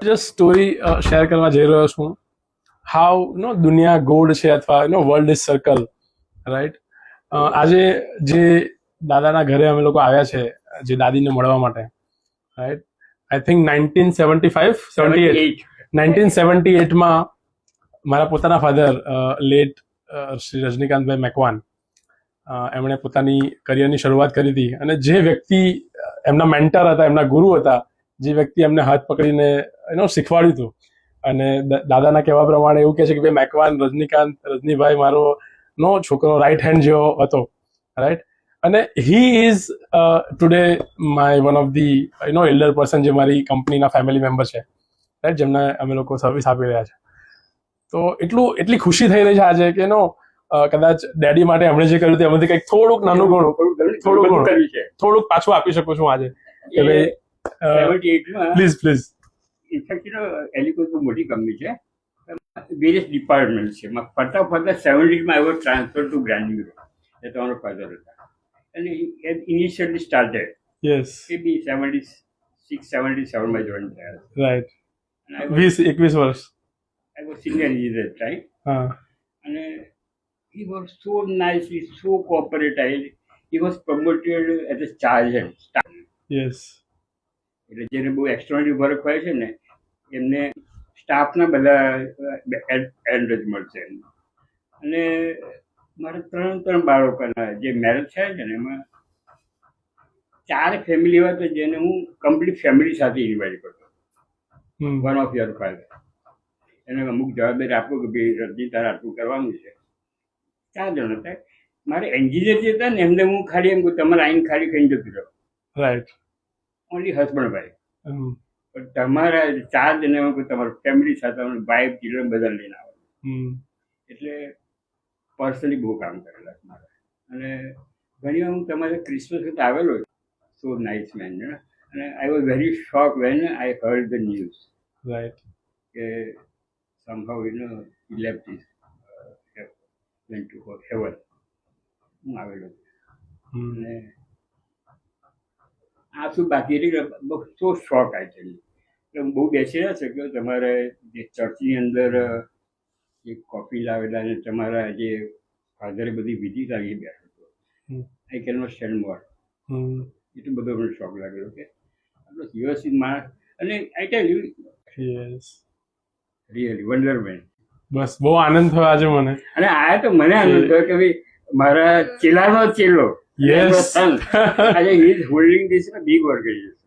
Just story share કરવા જઈ રહ્યો છું. હાઉ દુનિયા ગોળ છે અથવા વર્લ્ડ ઇઝ સર્કલ, રાઈટ. આજે જે દાદાના ઘરે અમે લોકો આવ્યા છે, જે દાદીને મળવા માટે, રાઈટ. આઈ થિંક 1978માં મારા પોતાના ફાધર લેટ શ્રી રજનીકાંતભાઈ મેકવાન એમણે પોતાની કરિયરની શરૂઆત કરી હતી. અને જે વ્યક્તિ એમના મેન્ટર હતા, એમના ગુરુ હતા, જે વ્યક્તિ એમને હાથ પકડીને શીખવાડ્યું હતું, અને દાદાના કહેવા પ્રમાણે એવું કહે છે કે ભાઈ મેકવાન રજનીભાઈ મારો છોકરો રાઈટ હેન્ડ જેવો હતો, રાઈટ. અને he is today my one of the elder person, જે મારી કંપનીના ફેમિલી મેમ્બર છે, રાઈટ, જેમને અમે લોકો સર્વિસ આપી રહ્યા છે. તો એટલી ખુશી થઈ રહી છે આજે કે કદાચ ડેડી માટે એમણે જે કર્યું એમાંથી કંઈક થોડુંક નાનું ઘણું થોડુંક પાછું આપી શકું છું આજે કે ભાઈ પ્લીઝ. ઇનફેક્ટ એલિકોસ બહુ મોટી કંપની છે, વેરિયસ ડિપાર્ટમેન્ટ છે. ફરતા 70માં I was transfer to grand Euro, એ તમારો ફાધર હતા. અને ઇનિશિયલી સ્ટાર્ટેડ યસ બી 76-77માં જોઈન થયા, રાઈટ. 21 વર્ષ I was senior engineer at that time. And he was so nicely, so cooperative. He was promoted as a sergeant. Yes. એટલે જેને બહુ એક્સ્ટ્રોનરી વર્ક હોય છે ને, એમને સ્ટાફના બધા એડ્રેસ મળશે. અને મારા ત્રણ બાળકોના જે મેરેજ થયા છે ને, એમાં 4 ફેમિલી હોય તો જેને હું કમ્પ્લીટ ફેમિલી સાથે ઇન્વાઇટ કરતો. વન ઓફ યોર ફાધર એને અમુક જવાબદારી આપો કે ભાઈ રજની તારે આટલું કરવાનું છે. 4 જણ હતા. મારે એન્જિનિયર જે હતા ને એમને હું ખાલી એમ કહું તમારે આઈને ખાલી ખાઈને જતું રહો, રાઈટ. Only husband wife. પણ તમારા 4 જણ એમ કહું તમારા ફેમિલી સાથે વાઈફ ચિલ્ડ્રન બધા લઈને આવો. એટલે પર્સનલી બહુ કામ કરેલા મારે. અને ઘણી વાર હું તમારે ક્રિસમસ વખતે આવેલો, સો નાઇસ મેન. અને I was very shock when I heard the news, right, કે somehow he left this went to heaven. હું આવેલો અને આ શું બાકી રહી સો શોખ એકચ્યુઅલી. એટલે હું બહુ બેસી ના શક્યો. તમારે જે ચર્ચની અંદર જે કોફી લાવેલા અને તમારા જે ફાધરે બધી વિધિ લાગી બેઠો હતો, આઈ કેન નોટ સ્ટેન્ડ મોર. એટલું બધો મને શોખ લાગેલો કે આપણો વ્યવસ્થિત માણસ. અને આઈ ટેલ યુ, યસ, રિયલી વન્ડરમેન. બસ બહુ આનંદ થયો આજે મને. અને આ તો મને આનંદ થયો કે ભાઈ મારા ચેલાનો ચેલો, યસ, આજે he is holding this big organisation.